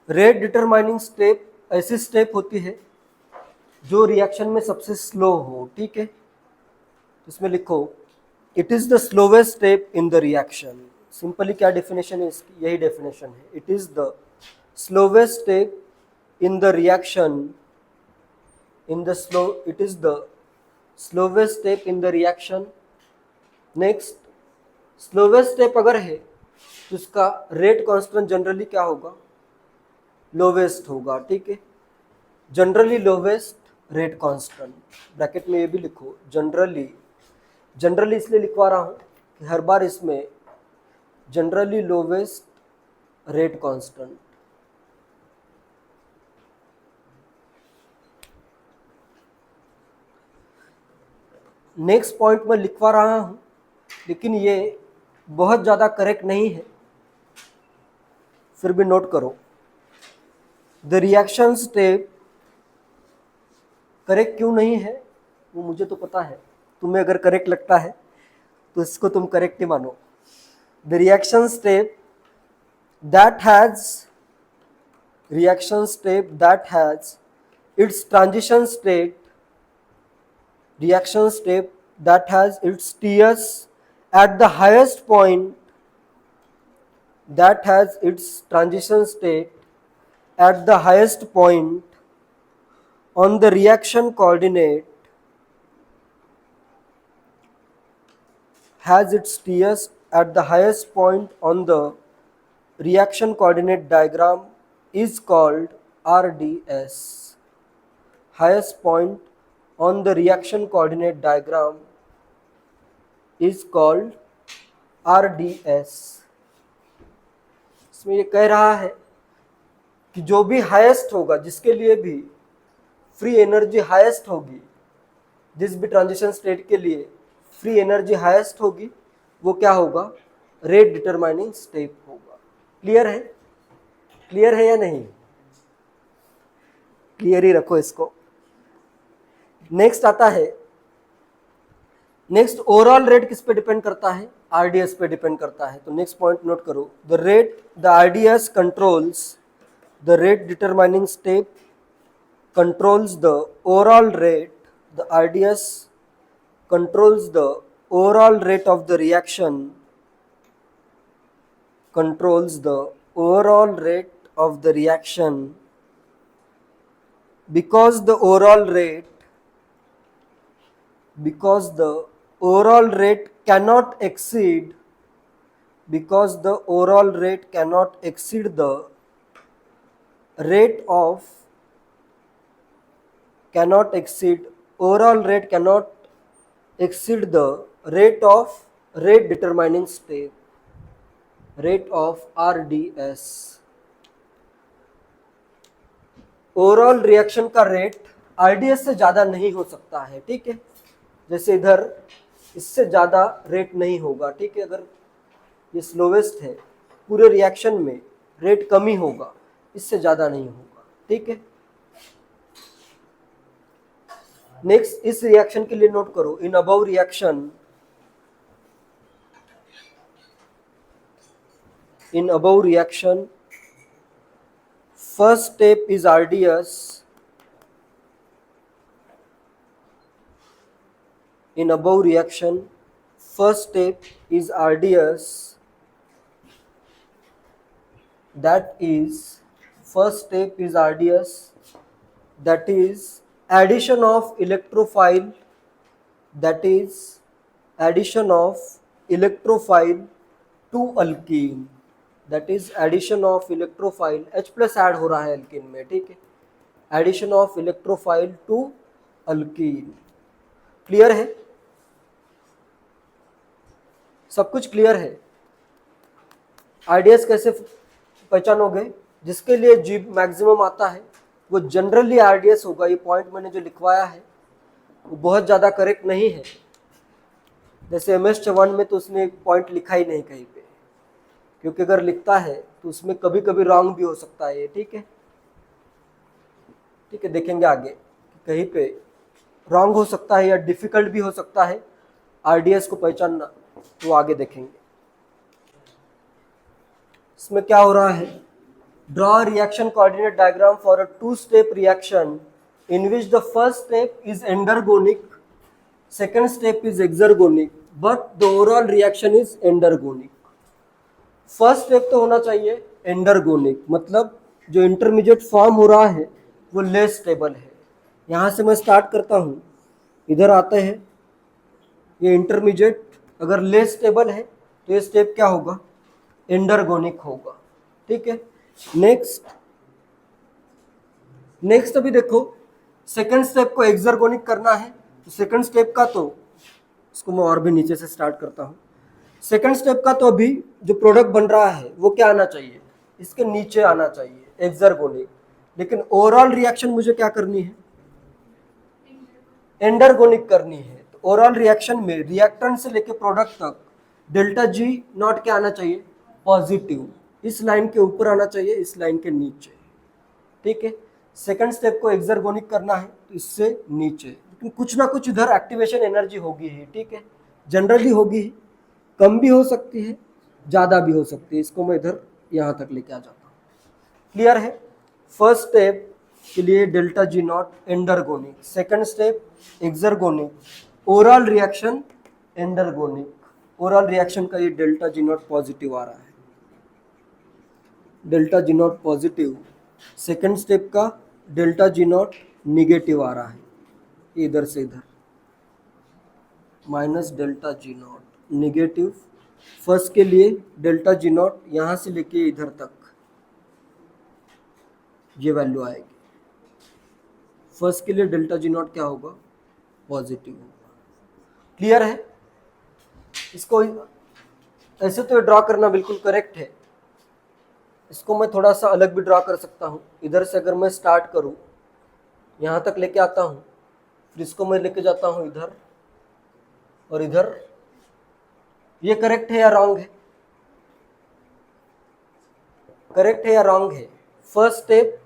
Rate determining step ऐसी step होती है जो रिएक्शन में सबसे स्लो हो, ठीक है। इसमें लिखो it is the slowest step in the reaction. Simply क्या डेफिनेशन है इसकी, यही डेफिनेशन है, it is the slowest step in the reaction in the slow it is the slowest step in the reaction. Next, slowest step अगर है तो इसका rate constant generally क्या होगा, लोवेस्ट होगा, ठीक है। Generally lowest rate constant, bracket में ये भी लिखो जनरली। जनरली इसलिए लिखवा रहा हूँ कि हर बार इसमें generally lowest rate constant. Next point मैं लिखवा रहा हूँ लेकिन ये बहुत ज़्यादा करेक्ट नहीं है, फिर भी नोट करो। द रिएक्शन स्टेप, करेक्ट क्यों नहीं है वो मुझे तो पता है, तुम्हें अगर करेक्ट लगता है तो इसको तुम करेक्ट ही मानो। The reaction step that has its transition state, reaction step that has its TS at the highest point, that has its transition state at the highest point on the reaction coordinate, has its TS at the highest point on the reaction coordinate diagram is called RDS. Highest point on the reaction coordinate diagram is called RDS. इसमें ये कह रहा है कि जो भी highest होगा, जिसके लिए भी फ्री एनर्जी हाईएस्ट होगी, जिस भी ट्रांजिशन स्टेट के लिए फ्री एनर्जी हाईएस्ट होगी, वो क्या होगा, रेट डिटरमाइनिंग स्टेप होगा। क्लियर है? क्लियर है या नहीं? क्लियर ही रखो इसको। नेक्स्ट आता है, नेक्स्ट ओवरऑल रेट किस पे डिपेंड करता है, आरडीएस पे डिपेंड करता है। तो नेक्स्ट पॉइंट नोट करो, the RDS controls the rate determining step, controls the overall rate, the RDS controls the overall rate of the reaction, controls the overall rate of the reaction, because the overall rate cannot exceed, because the overall rate cannot exceed the rate of, cannot exceed, overall rate cannot exceed the rate of rate determining step, rate of RDS। Overall reaction का rate RDS से ज़्यादा नहीं हो सकता है, ठीक है। जैसे इधर इससे ज़्यादा रेट नहीं होगा, ठीक है। अगर ये स्लोवेस्ट है, पूरे रिएक्शन में रेट कम ही होगा, इससे ज़्यादा नहीं होगा, ठीक है। नेक्स्ट, इस रिएक्शन के लिए नोट करो, in above reaction, in above reaction first step is RDS, in above reaction first step is RDS, that is first step is RDS, that is addition of electrophile, that is addition of electrophile to alkene, that is addition of electrophile, H plus add हो रहा है alkene में, ठीक है। Addition of electrophile to alkene. Clear है? सब कुछ clear है? आरडीएस कैसे पहचानोगे? जिसके लिए जी मैक्सिमम आता है वो जनरली आरडीएस होगा। ये पॉइंट मैंने जो लिखवाया है वो बहुत ज़्यादा करेक्ट नहीं है। जैसे एम एस चौहान में तो उसने पॉइंट लिखा ही नहीं कहीं पे, क्योंकि अगर लिखता है तो उसमें कभी कभी रॉन्ग भी हो सकता है ये, ठीक है। ठीक है, देखेंगे आगे कहीं पे रॉन्ग हो सकता है या डिफिकल्ट भी हो सकता है आरडीएस को पहचानना, तो आगे देखेंगे। इसमें क्या हो रहा है, Draw a reaction coordinate diagram for a two-step reaction in which the first step is endergonic, second step is exergonic, but the overall reaction is endergonic. First step तो होना चाहिए एंडरगोनिक, मतलब जो इंटरमीडिएट फॉर्म हो रहा है वो less stable है. यहाँ से मैं स्टार्ट करता हूँ, इधर आते हैं, ये इंटरमीडिएट अगर लेस स्टेबल है तो ये स्टेप क्या होगा, एंडरगोनिक होगा. ठीक है. नेक्स्ट अभी देखो, सेकंड स्टेप को एक्सर्गोनिक करना है. तो सेकंड स्टेप का तो इसको मैं और भी नीचे से स्टार्ट करता हूँ. सेकंड स्टेप का तो अभी जो प्रोडक्ट बन रहा है वो क्या आना चाहिए, इसके नीचे आना चाहिए, एक्सर्गोनिक. लेकिन ओवरऑल रिएक्शन मुझे क्या करनी है, एंडरगोनिक करनी है. तो ओवरऑल रिएक्शन में रिएक्टेंट से लेके प्रोडक्ट तक डेल्टा जी नॉट क्या आना चाहिए, पॉजिटिव. इस लाइन के ऊपर आना चाहिए, इस लाइन के नीचे. ठीक है. सेकंड स्टेप को एक्सर्गोनिक करना है तो इससे नीचे. लेकिन कुछ ना कुछ इधर एक्टिवेशन एनर्जी होगी ही. ठीक है, जनरली होगी ही, कम भी हो सकती है, ज़्यादा भी हो सकती है. इसको मैं इधर यहाँ तक लेके आ जाता हूँ. क्लियर है. फर्स्ट स्टेप के लिए delta G naught endergonic, second step exergonic, overall reaction endergonic. Overall reaction का ये डेल्टा जी नॉट पॉजिटिव आ रहा है, delta G naught positive. Second step का डेल्टा जी नॉट निगेटिव आ रहा है, इधर से इधर minus delta G naught negative. First के लिए डेल्टा जी नॉट यहाँ से लेके इधर तक ये वैल्यू आएगी. फर्स्ट के लिए डेल्टा जी नॉट क्या होगा, पॉजिटिव होगा. क्लियर है. इसको ऐसे तो ड्रॉ करना बिल्कुल करेक्ट है. इसको मैं थोड़ा सा अलग भी ड्रॉ कर सकता हूँ. इधर से अगर मैं स्टार्ट करूँ, यहाँ तक लेके आता हूँ, फिर इसको मैं लेके जाता हूँ इधर और इधर. ये करेक्ट है या रॉन्ग है, करेक्ट है या रॉन्ग है. First step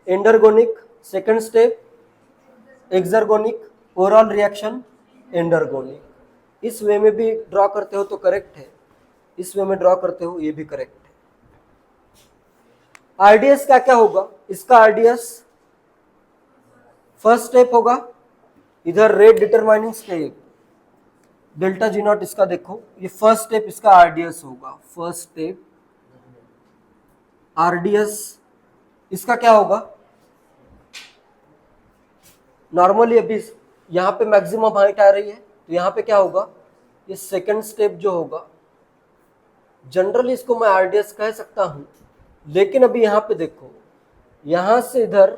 endergonic, second step exergonic, overall reaction endergonic. इस वे में भी ड्रॉ करते हो तो करेक्ट है, इस वे में ड्रॉ करते हो ये भी करेक्ट है. आरडीएस क्या क्या होगा, इसका आरडीएस फर्स्ट स्टेप होगा, इधर rate determining step delta G not. इसका देखो, ये फर्स्ट स्टेप, इसका आरडीएस होगा. फर्स्ट स्टेप आरडीएस इसका क्या होगा, नॉर्मली अभी यहाँ पे मैक्सिमम हाइट आ रही है तो यहाँ पे क्या होगा, ये सेकंड स्टेप जो होगा, जनरली इसको मैं आरडीएस कह सकता हूँ. लेकिन अभी यहाँ पे देखो, यहाँ से इधर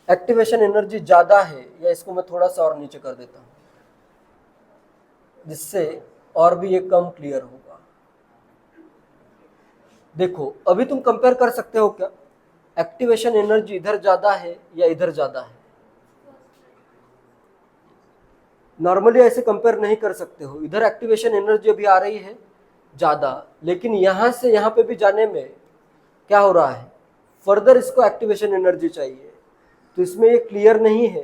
एक्टिवेशन एनर्जी ज़्यादा है, या इसको मैं थोड़ा सा और नीचे कर देता हूँ जिससे और भी ये कम क्लियर होगा. देखो अभी तुम कंपेयर कर सकते हो क्या, एक्टिवेशन एनर्जी इधर ज़्यादा है या इधर ज़्यादा है. नॉर्मली ऐसे कंपेयर नहीं कर सकते हो. इधर एक्टिवेशन एनर्जी अभी आ रही है ज़्यादा, लेकिन यहाँ से यहाँ पे भी जाने में क्या हो रहा है, फर्दर इसको एक्टिवेशन एनर्जी चाहिए. तो इसमें ये क्लियर नहीं है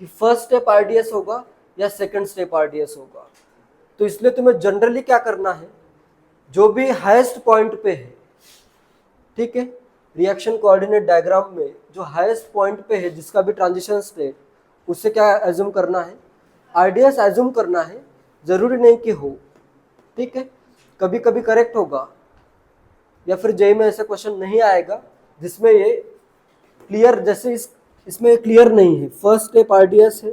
कि फर्स्ट स्टेप आरडीएस होगा या सेकंड स्टेप आरडीएस होगा. तो इसलिए तुम्हें जनरली क्या करना है, जो भी हाईएस्ट पॉइंट पे है, ठीक है, रिएक्शन कोऑर्डिनेट डायग्राम में जो हाईएस्ट पॉइंट पे है जिसका भी ट्रांजिशन स्टेट, उससे क्या एज्यूम करना है, आरडीएस एज्यूम करना है. जरूरी नहीं कि हो. ठीक है, कभी कभी करेक्ट होगा, या फिर जेई में ऐसा क्वेश्चन नहीं आएगा जिसमें ये क्लियर, जैसे इसमें क्लियर नहीं है फर्स्ट स्टेप आरडीएस है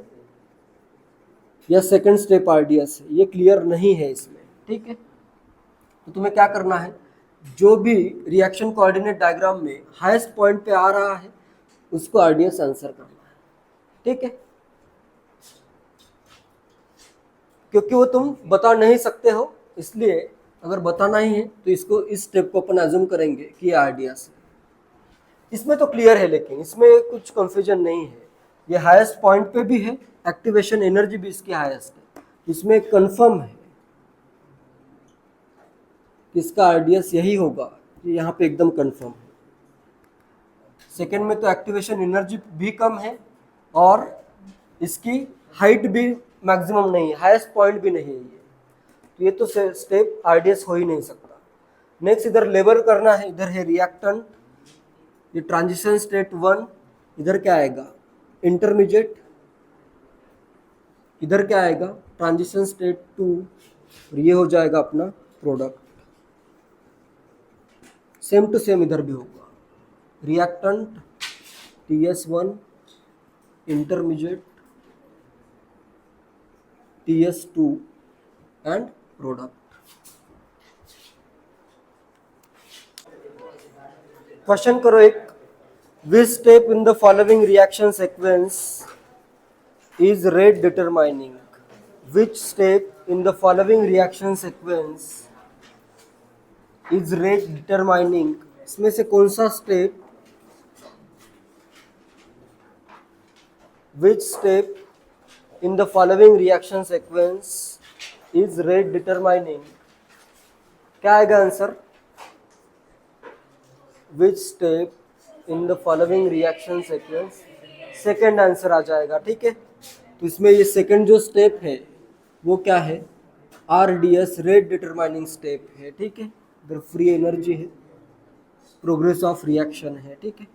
या सेकंड स्टेप आरडीएस है, ये क्लियर नहीं है इसमें. ठीक है, तो तुम्हें क्या करना है, जो भी रिएक्शन कोऑर्डिनेट डायग्राम में हाईएस्ट पॉइंट पे आ रहा है उसको आरडीएस आंसर करना है. ठीक है, क्योंकि वो तुम बता नहीं सकते हो, इसलिए अगर बताना ही है तो इसको, इस स्टेप को अपन एज्यूम करेंगे कि आरडीएस है. इसमें तो क्लियर है, लेकिन इसमें कुछ कंफ्यूजन नहीं है. ये हाईएस्ट पॉइंट पे भी है, एक्टिवेशन एनर्जी भी इसकी हाईएस्ट है. इसमें कंफर्म है कि इसका आरडीएस यही होगा, ये यहाँ पे एकदम कंफर्म है. सेकेंड में तो एक्टिवेशन एनर्जी भी कम है और इसकी हाइट भी मैक्सिमम नहीं है, हाईएस्ट पॉइंट भी नहीं है ये. तो ये तो स्टेप आरडीएस हो ही नहीं सकता. नेक्स्ट इधर लेबल करना है, इधर है रिएक्टेंट, ये ट्रांजिशन स्टेट 1, इधर क्या आएगा इंटरमीडिएट, इधर क्या आएगा ट्रांजिशन स्टेट 2, और ये हो जाएगा अपना प्रोडक्ट। सेम टू सेम इधर भी होगा, reactant TS1, intermediate TS2 and product. Question करो एक, which step in the following reaction sequence is rate determining? Which step in the following reaction sequence is rate determining? इसमें से कौन सा step, which step in the following reaction sequence is rate determining? क्या आएगा answer? Which step in the following reaction sequence, second answer आ जाएगा। ठीक है, तो इसमें ये सेकेंड जो स्टेप है वो क्या है, RDS रेट डिटरमाइनिंग स्टेप है। ठीक है, इधर फ्री एनर्जी है, प्रोग्रेस ऑफ रिएक्शन है। ठीक है,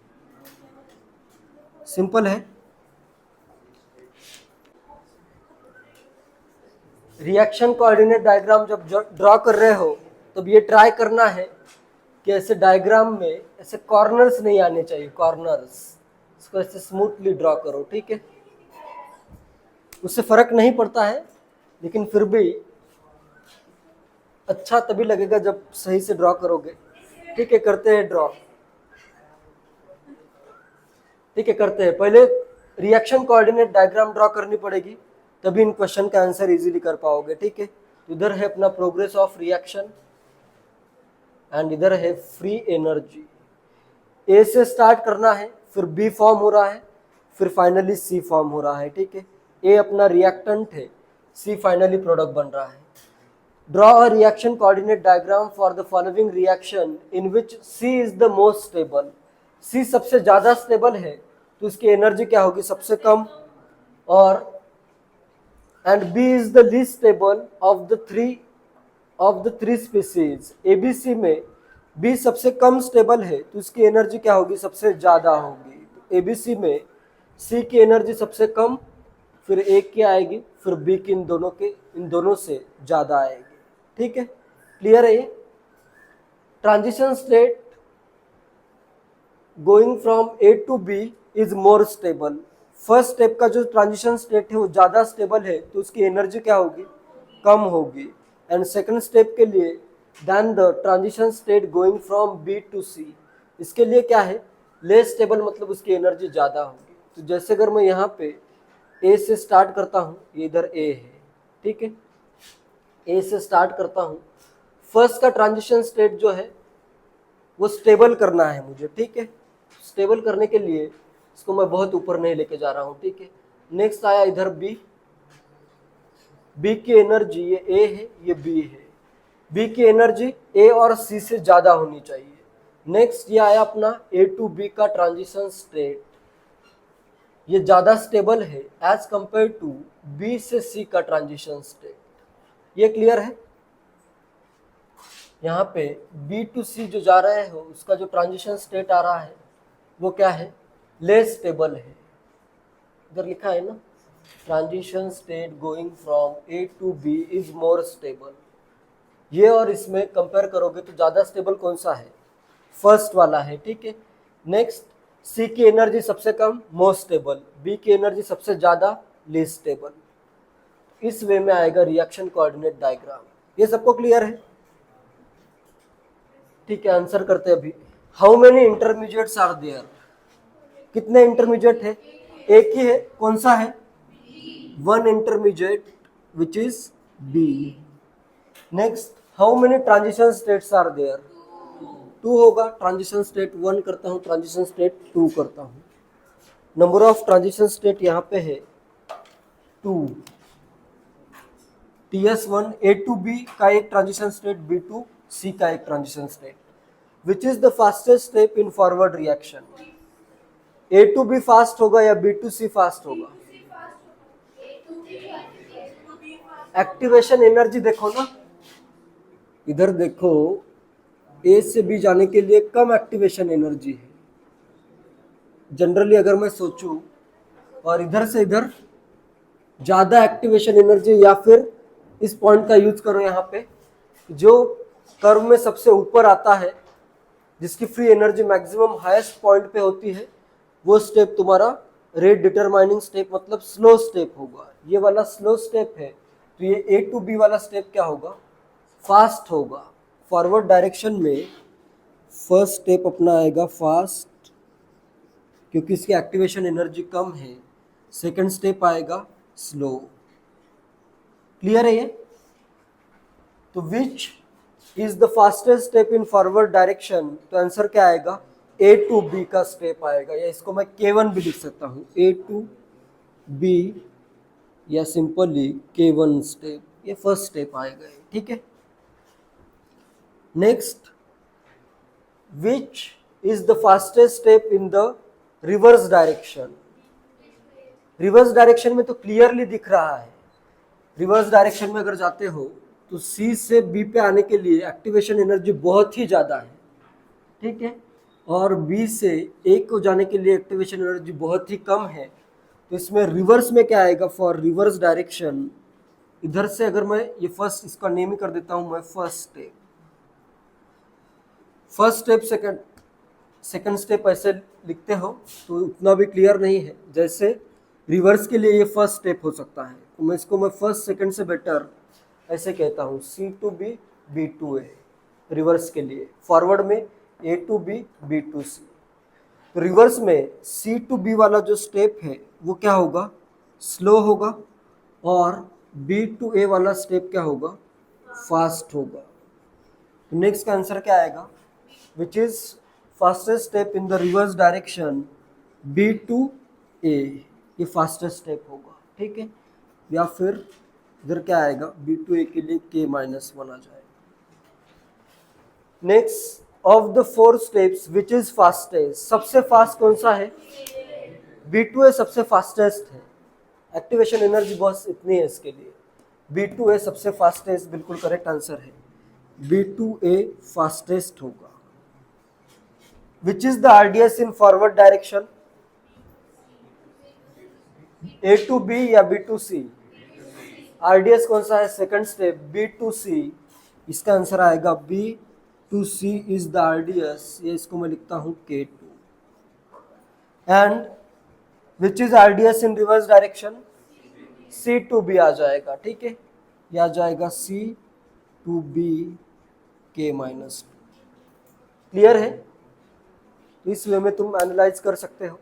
सिंपल है। रिएक्शन कोऑर्डिनेट डायग्राम जब ड्रॉ कर रहे हो तब ये ट्राई करना है कि ऐसे डायग्राम में ऐसे कॉर्नर्स नहीं आने चाहिए, कॉर्नर्स, इसको ऐसे स्मूथली ड्रॉ करो। ठीक है, उससे फर्क नहीं पड़ता है, लेकिन फिर भी अच्छा तभी लगेगा जब सही से ड्रॉ करोगे। ठीक है, करते हैं ड्रॉ। ठीक है, करते हैं। पहले रिएक्शन कोऑर्डिनेट डायग्राम ड्रॉ करनी पड़ेगी, तभी इन क्वेश्चन का आंसर इजीली कर पाओगे। ठीक है, इधर है अपना प्रोग्रेस ऑफ रिएक्शन एंड इधर है फ्री एनर्जी। ए से स्टार्ट करना है, फिर बी फॉर्म हो रहा है, फिर फाइनली सी फॉर्म हो रहा है। ठीक है, ए अपना रिएक्टेंट है, सी फाइनली प्रोडक्ट बन रहा है। Draw a reaction coordinate diagram for the following reaction in which C is the most stable. C सबसे ज्यादा स्टेबल है तो इसकी एनर्जी क्या होगी, सबसे कम, और and B is the least stable of the three species. ABC में बी सबसे कम स्टेबल है तो इसकी एनर्जी क्या होगी, सबसे ज्यादा होगी। एबीसी में सी की एनर्जी सबसे कम, फिर ए की आएगी, फिर बी की इन दोनों से ज्यादा आएगी। ठीक है, क्लियर है ये। Transition state going from A to B is more stable. First step का जो ट्रांजिशन स्टेट है वो ज्यादा स्टेबल है तो उसकी एनर्जी क्या होगी, कम होगी। एंड सेकंड स्टेप के लिए then the transition state going from B to C, इसके लिए क्या है, लेस स्टेबल, मतलब उसकी एनर्जी ज़्यादा होगी। तो जैसे अगर मैं यहाँ पे ए से स्टार्ट करता हूँ, ये इधर ए है। ठीक है, ए से स्टार्ट करता हूँ, फर्स्ट का ट्रांजिशन स्टेट जो है वो स्टेबल करना है मुझे। ठीक है, स्टेबल करने के लिए इसको मैं बहुत ऊपर नहीं लेके जा रहा हूँ। ठीक है, नेक्स्ट आया इधर बी, बी की एनर्जी, ये ए है, ये बी है, बी की एनर्जी ए और सी से ज़्यादा होनी चाहिए। नेक्स्ट ये आया अपना ए टू बी का ट्रांजिशन स्टेट, ये ज़्यादा स्टेबल है एज कंपेयर टू बी से सी का ट्रांजिशन स्टेट। ये क्लियर है। यहाँ पे बी टू सी जो जा रहे हो उसका जो ट्रांजिशन स्टेट आ रहा है वो क्या है, लेस स्टेबल है। इधर लिखा है ना, transition state going from A to B is more stable. ये और इसमें कंपेयर करोगे तो ज़्यादा स्टेबल कौन सा है, फर्स्ट वाला है। ठीक है, नेक्स्ट सी की एनर्जी सबसे कम, मोस्ट स्टेबल, बी की एनर्जी सबसे ज़्यादा, लेस स्टेबल। इस वे में आएगा रिएक्शन कोऑर्डिनेट डायग्राम। ये सबको क्लियर है। ठीक है, आंसर करते हैं अभी। How many intermediates are there, कितने इंटरमीडिएट है, एक ही है, कौन सा है, one intermediate which is B. Next, how many transition states are there, two होगा। ट्रांजिशन स्टेट 1 करता हूँ, ट्रांजिशन स्टेट 2 करता हूँ। नंबर ऑफ ट्रांजिशन स्टेट यहाँ पे है 2। TS1 ए टू बी का एक transition state, B to C का एक transition state. Which is the fastest step in forward reaction, A to B fast होगा या बी टू सी फास्ट होगा। एक्टिवेशन एनर्जी देखो ना, इधर देखो, ए से बी जाने के लिए कम एक्टिवेशन एनर्जी है, जनरली अगर मैं सोचूं और इधर से इधर ज़्यादा एक्टिवेशन एनर्जी, या फिर इस पॉइंट का यूज करो यहाँ पे, जो कर्व में सबसे ऊपर आता है, जिसकी free energy maximum highest point पे होती है, वो स्टेप तुम्हारा रेट डिटरमाइनिंग स्टेप मतलब स्लो स्टेप होगा। ये वाला स्लो स्टेप है, तो ये ए टू बी वाला स्टेप क्या होगा, फास्ट होगा। फॉरवर्ड डायरेक्शन में फर्स्ट स्टेप अपना आएगा फास्ट, क्योंकि इसकी एक्टिवेशन एनर्जी कम है। सेकंड स्टेप आएगा स्लो। क्लियर है ये? तो विच is the fastest step in forward direction, तो आंसर क्या आएगा, ए टू बी का स्टेप आएगा, या इसको मैं K1 भी लिख सकता हूँ, ए टू बी, या सिंपली K1 स्टेप, ये फर्स्ट स्टेप आएगा। ठीक है। Next, which is the fastest step in the reverse direction. Reverse direction में तो क्लियरली दिख रहा है, रिवर्स डायरेक्शन में अगर जाते हो तो सी से बी पे आने के लिए एक्टिवेशन एनर्जी बहुत ही ज़्यादा है, ठीक है, और बी से ए को जाने के लिए एक्टिवेशन एनर्जी बहुत ही कम है। तो इसमें रिवर्स में क्या आएगा, फॉर रिवर्स डायरेक्शन, इधर से अगर मैं ये फर्स्ट, इसका नेम ही कर देता हूँ मैं first step, first step second step ऐसे लिखते हो तो उतना भी क्लियर नहीं है, जैसे रिवर्स के लिए ये फर्स्ट स्टेप हो सकता है, तो मैं इसको मैं फर्स्ट सेकंड से बेटर ऐसे कहता हूँ, C to B B to A reverse के लिए, फॉरवर्ड में A to B B to C. तो रिवर्स में सी टू बी वाला जो स्टेप है वो क्या होगा, स्लो होगा, और बी टू ए वाला स्टेप क्या होगा, फास्ट होगा। नेक्स्ट का आंसर क्या आएगा, which is fastest step in the reverse direction, B to A, ये फास्टेस्ट स्टेप होगा। ठीक है, या फिर इधर क्या आएगा, बी टू ए के लिए K-1 आ जाएगा। Next, of the 4 steps which is fastest, सबसे फास्ट कौन सा है, B2A सबसे फास्टेस्ट है, एक्टिवेशन एनर्जी बस इतनी है इसके लिए, B2A सबसे फास्टेस्ट, बिल्कुल करेक्ट आंसर है, B2A फास्टेस्ट होगा। Which is the RDS in forward direction, A to B या B टू C, RDS कौन सा है, second step B to C, इसका आंसर आएगा B to C is the RDS, ये इसको मैं लिखता हूँ K2। And which is RDS in reverse direction, C to B आ जाएगा। ठीक है, यह आ जाएगा C to B K-2। Clear है? तो इस वे में तुम एनालाइज कर सकते हो।